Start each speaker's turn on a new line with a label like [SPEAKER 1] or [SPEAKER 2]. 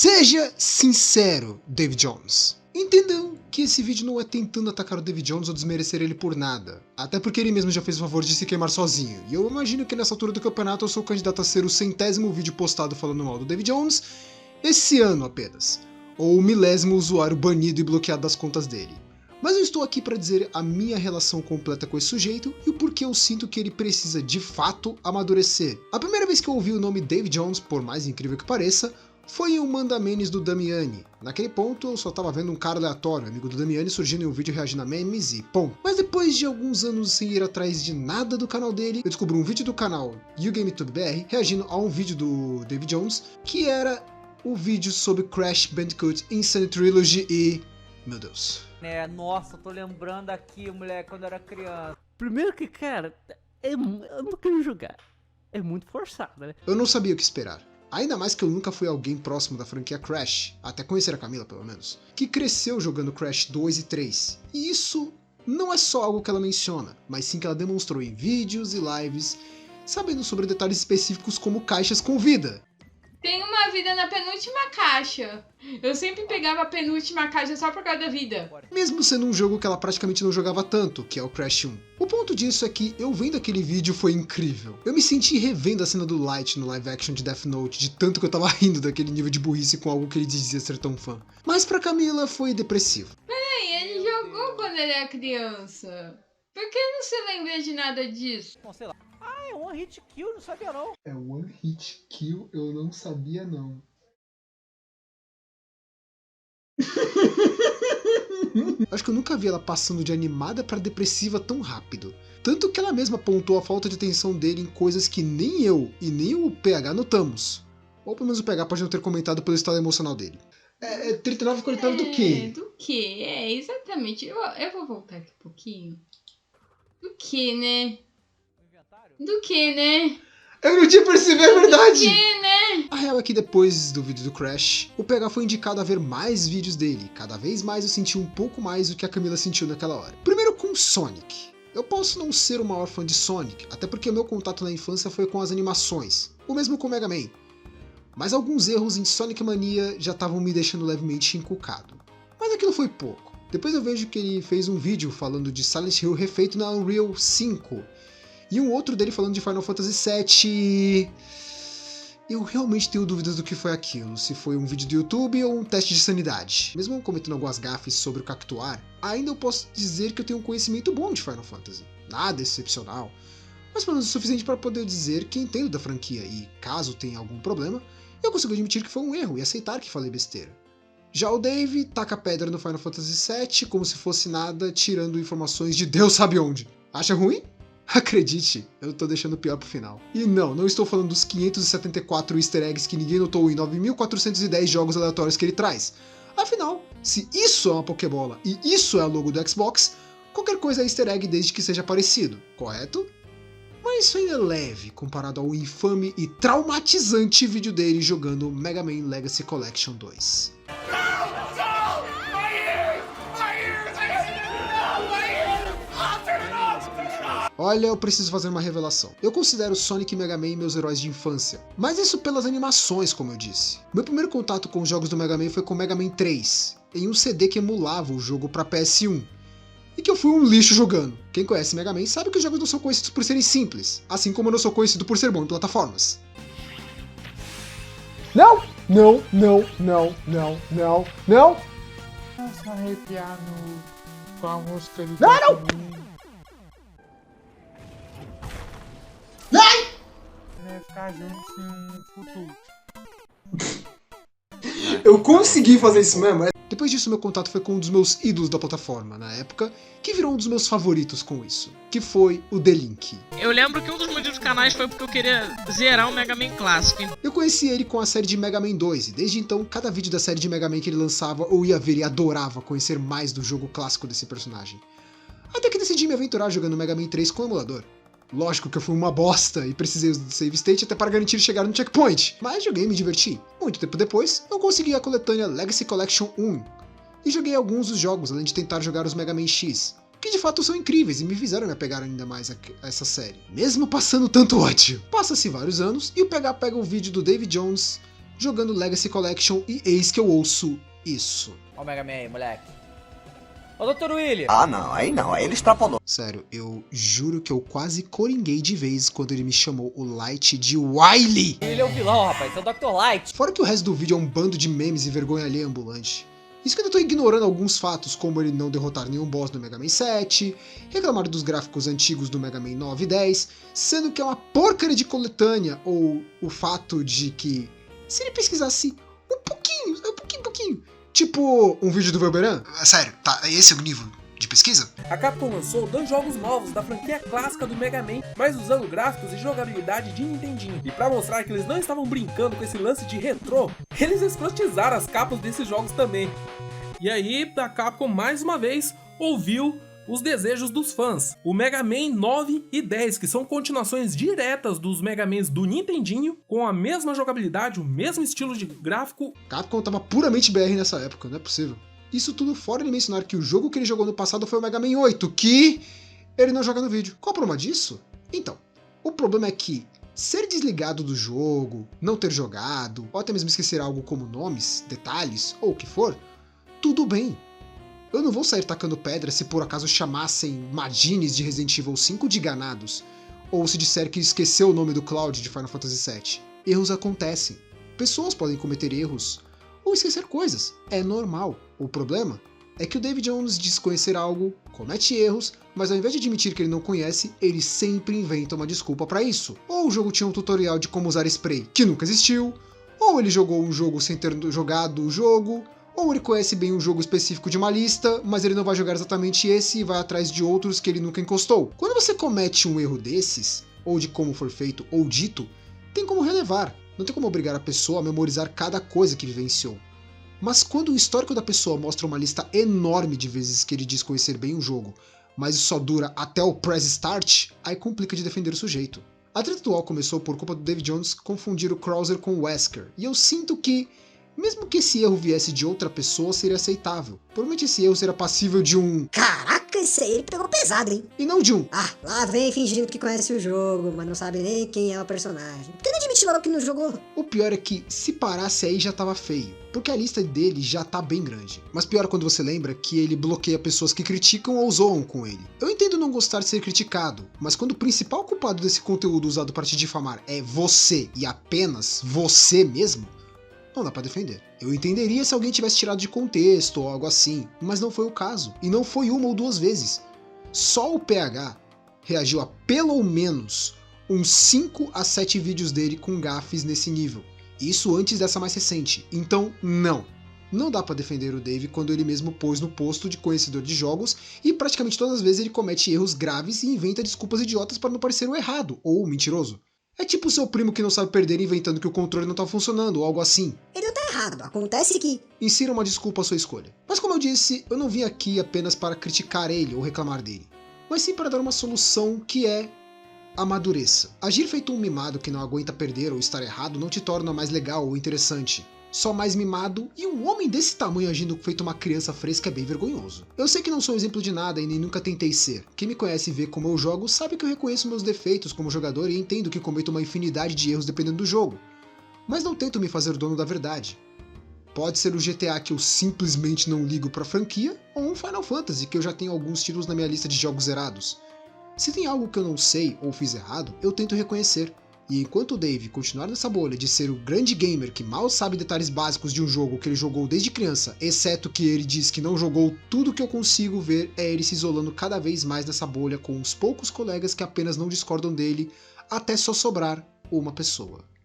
[SPEAKER 1] Seja sincero, David Jones. Entendam que esse vídeo não é tentando atacar o David Jones ou desmerecer ele por nada. Até porque ele mesmo já fez o favor de se queimar sozinho. E eu imagino que nessa altura do campeonato eu sou candidato a ser o 100º vídeo postado falando mal do David Jones esse ano apenas. Ou o 1000º usuário banido e bloqueado das contas dele. Mas eu estou aqui para dizer a minha relação completa com esse sujeito e o porquê eu sinto que ele precisa de fato amadurecer. A primeira vez que eu ouvi o nome David Jones, por mais incrível que pareça, foi em um Mandamenes do Damiani. Naquele ponto eu só tava vendo um cara aleatório, amigo do Damiani, surgindo em um vídeo reagindo a memes e pum. Mas depois de alguns anos sem ir atrás de nada do canal dele, eu descobri um vídeo do canal YouGameTubeBR reagindo a um vídeo do David Jones, que era o vídeo sobre Crash Bandicoot Insane Trilogy e... meu Deus.
[SPEAKER 2] Nossa, tô lembrando aqui, moleque, quando eu era criança.
[SPEAKER 3] Primeiro que, cara, eu não quero jogar. É muito forçado, né?
[SPEAKER 1] Eu não sabia o que esperar. Ainda mais que eu nunca fui alguém próximo da franquia Crash, até conhecer a Camila pelo menos, que cresceu jogando Crash 2 e 3. E isso não é só algo que ela menciona, mas sim que ela demonstrou em vídeos e lives, sabendo sobre detalhes específicos como caixas com vida.
[SPEAKER 4] Tem uma vida na penúltima caixa. Eu sempre pegava a penúltima caixa só por causa da vida.
[SPEAKER 1] Mesmo sendo um jogo que ela praticamente não jogava tanto, que é o Crash 1. O ponto disso é que eu vendo aquele vídeo foi incrível. Eu me senti revendo a cena do Light no live action de Death Note, de tanto que eu tava rindo daquele nível de burrice com algo que ele dizia ser tão fã. Mas pra Camila foi depressivo.
[SPEAKER 4] Peraí, ele jogou quando ele era criança. Por que não se lembra de nada disso?
[SPEAKER 2] Bom, sei lá. Ah, é One Hit Kill, não sabia não.
[SPEAKER 1] É One Hit Kill, eu não sabia não. Acho que eu nunca vi ela passando de animada pra depressiva tão rápido. Tanto que ela mesma apontou a falta de atenção dele em coisas que nem eu e nem o PH notamos. Ou pelo menos o PH pode não ter comentado pelo estado emocional dele. 39 comentando do quê?
[SPEAKER 4] Do quê? Exatamente. Eu vou voltar aqui um pouquinho. Do que, né? Do que, né?
[SPEAKER 1] Eu não tinha percebido, é verdade!
[SPEAKER 4] Do que, né?
[SPEAKER 1] A real é que depois do vídeo do Crash, o PH foi indicado a ver mais vídeos dele. Cada vez mais eu senti um pouco mais o que a Camila sentiu naquela hora. Primeiro com Sonic. Eu posso não ser o maior fã de Sonic, até porque meu contato na infância foi com as animações. O mesmo com Mega Man. Mas alguns erros em Sonic Mania já estavam me deixando levemente encucado. Mas aquilo foi pouco. Depois eu vejo que ele fez um vídeo falando de Silent Hill refeito na Unreal 5. E um outro dele falando de Final Fantasy VII. Eu realmente tenho dúvidas do que foi aquilo, se foi um vídeo do YouTube ou um teste de sanidade. Mesmo cometendo algumas gafes sobre o Cactuar, ainda eu posso dizer que eu tenho um conhecimento bom de Final Fantasy. Nada excepcional, mas pelo menos o suficiente para poder dizer que entendo da franquia e, caso tenha algum problema, eu consigo admitir que foi um erro e aceitar que falei besteira. Já o Dave taca pedra no Final Fantasy VII como se fosse nada, tirando informações de Deus sabe onde. Acha ruim? Acredite, eu tô deixando pior pro final. E não estou falando dos 574 easter eggs que ninguém notou em 9.410 jogos aleatórios que ele traz. Afinal, se isso é uma Pokébola e isso é a logo do Xbox, qualquer coisa é easter egg desde que seja parecido, correto? Mas isso ainda é leve comparado ao infame e traumatizante vídeo dele jogando Mega Man Legacy Collection 2. Olha, eu preciso fazer uma revelação. Eu considero Sonic e Mega Man meus heróis de infância, mas isso pelas animações, como eu disse. Meu primeiro contato com os jogos do Mega Man foi com Mega Man 3, em um CD que emulava o jogo para PS1, e que eu fui um lixo jogando. Quem conhece Mega Man sabe que os jogos não são conhecidos por serem simples, assim como eu não sou conhecido por ser bom em plataformas.
[SPEAKER 5] Não! Não, não, não, não, não, não!
[SPEAKER 6] Nossa, arrepiado com a música do
[SPEAKER 5] Não!
[SPEAKER 6] Vai ficar junto sem futuro.
[SPEAKER 1] Eu consegui fazer isso mesmo. Depois disso, meu contato foi com um dos meus ídolos da plataforma na época, que virou um dos meus favoritos com isso, que foi o The Link.
[SPEAKER 7] Eu lembro que um dos motivos dos canais foi porque eu queria zerar o Mega Man clássico.
[SPEAKER 1] Eu conheci ele com a série de Mega Man 2, e desde então, cada vídeo da série de Mega Man que ele lançava, eu ia ver e adorava conhecer mais do jogo clássico desse personagem. Até que decidi me aventurar jogando Mega Man 3 com o emulador. Lógico que eu fui uma bosta e precisei do save state até para garantir chegar no checkpoint, mas joguei e me diverti. Muito tempo depois, eu consegui a coletânea Legacy Collection 1, e joguei alguns dos jogos, além de tentar jogar os Mega Man X, que de fato são incríveis e me fizeram me apegar ainda mais a essa série. Mesmo passando tanto ódio. Passa-se vários anos e o PH pega o vídeo do David Jones jogando Legacy Collection e eis que eu ouço isso.
[SPEAKER 2] Ó o Mega Man aí, moleque. Ô, Dr. Willy.
[SPEAKER 8] Ah, não, aí ele extrapolou.
[SPEAKER 1] Sério, eu juro que eu quase coringuei de vez quando ele me chamou o Light de Wily.
[SPEAKER 2] Ele é o vilão, rapaz. Esse é o Dr. Light.
[SPEAKER 1] Fora que o resto do vídeo é um bando de memes e vergonha alheia ambulante. Isso que eu ainda tô ignorando alguns fatos, como ele não derrotar nenhum boss no Mega Man 7, reclamar dos gráficos antigos do Mega Man 9 e 10, sendo que é uma porcaria de coletânea, ou o fato de que, se ele pesquisasse um pouquinho, tipo um vídeo do Velberan, sério, tá, esse é o nível de pesquisa?
[SPEAKER 9] A Capcom lançou 2 jogos novos da franquia clássica do Mega Man, mas usando gráficos e jogabilidade de Nintendinho. E pra mostrar que eles não estavam brincando com esse lance de retrô, eles escrotizaram as capas desses jogos também. E aí, a Capcom mais uma vez ouviu os desejos dos fãs. O Mega Man 9 e 10, que são continuações diretas dos Mega Mans do Nintendinho, com a mesma jogabilidade, o mesmo estilo de gráfico.
[SPEAKER 1] Capcom tava puramente BR nessa época, não é possível. Isso tudo fora de mencionar que o jogo que ele jogou no passado foi o Mega Man 8, que ele não joga no vídeo. Qual o problema disso? Então, o problema é que ser desligado do jogo, não ter jogado, ou até mesmo esquecer algo como nomes, detalhes, ou o que for, tudo bem. Eu não vou sair tacando pedra se por acaso chamassem Magines de Resident Evil 5 de ganados, ou se disser que esqueceu o nome do Cloud de Final Fantasy VII. Erros acontecem. Pessoas podem cometer erros, ou esquecer coisas. É normal. O problema é que o David Jones diz conhecer algo, comete erros, mas ao invés de admitir que ele não conhece, ele sempre inventa uma desculpa pra isso. Ou o jogo tinha um tutorial de como usar spray que nunca existiu, ou ele jogou um jogo sem ter jogado o jogo, ou ele conhece bem um jogo específico de uma lista, mas ele não vai jogar exatamente esse e vai atrás de outros que ele nunca encostou. Quando você comete um erro desses, ou de como for feito ou dito, tem como relevar. Não tem como obrigar a pessoa a memorizar cada coisa que vivenciou. Mas quando o histórico da pessoa mostra uma lista enorme de vezes que ele diz conhecer bem o jogo, mas isso só dura até o press start, aí complica de defender o sujeito. A treta atual começou por culpa do David Jones confundir o Krauser com o Wesker, e eu sinto que, mesmo que esse erro viesse de outra pessoa, seria aceitável. Provavelmente esse erro seria passível de um
[SPEAKER 10] "Caraca, esse aí ele pegou pesado, hein?"
[SPEAKER 1] e não de um
[SPEAKER 10] "Ah, lá vem fingindo que conhece o jogo, mas não sabe nem quem é o personagem. Por que não admite logo que não jogou?"
[SPEAKER 1] O pior é que, se parasse aí já tava feio, porque a lista dele já tá bem grande. Mas pior é quando você lembra que ele bloqueia pessoas que criticam ou zoam com ele. Eu entendo não gostar de ser criticado, mas quando o principal culpado desse conteúdo usado para te difamar é você e apenas você mesmo, não dá pra defender. Eu entenderia se alguém tivesse tirado de contexto ou algo assim, mas não foi o caso, e não foi uma ou duas vezes. Só o PH reagiu a pelo menos uns 5 a 7 vídeos dele com gafes nesse nível. Isso antes dessa mais recente. Então, não dá pra defender o Dave quando ele mesmo pôs no posto de conhecedor de jogos e praticamente todas as vezes ele comete erros graves e inventa desculpas idiotas para não parecer o errado ou o mentiroso. É tipo o seu primo que não sabe perder inventando que o controle não tá funcionando ou algo assim.
[SPEAKER 10] Ele não tá errado, acontece que...
[SPEAKER 1] Insira uma desculpa à sua escolha. Mas como eu disse, eu não vim aqui apenas para criticar ele ou reclamar dele, mas sim para dar uma solução que é: amadureça. Agir feito um mimado que não aguenta perder ou estar errado não te torna mais legal ou interessante. Só mais mimado, e um homem desse tamanho agindo feito uma criança fresca é bem vergonhoso. Eu sei que não sou exemplo de nada e nem nunca tentei ser. Quem me conhece e vê como eu jogo sabe que eu reconheço meus defeitos como jogador e entendo que cometo uma infinidade de erros dependendo do jogo. Mas não tento me fazer dono da verdade. Pode ser o GTA que eu simplesmente não ligo pra franquia, ou um Final Fantasy que eu já tenho alguns títulos na minha lista de jogos zerados. Se tem algo que eu não sei ou fiz errado, eu tento reconhecer. E enquanto o Dave continuar nessa bolha de ser o grande gamer que mal sabe detalhes básicos de um jogo que ele jogou desde criança, exceto que ele diz que não jogou, tudo que eu consigo ver é ele se isolando cada vez mais nessa bolha com os poucos colegas que apenas não discordam dele, até só sobrar uma pessoa.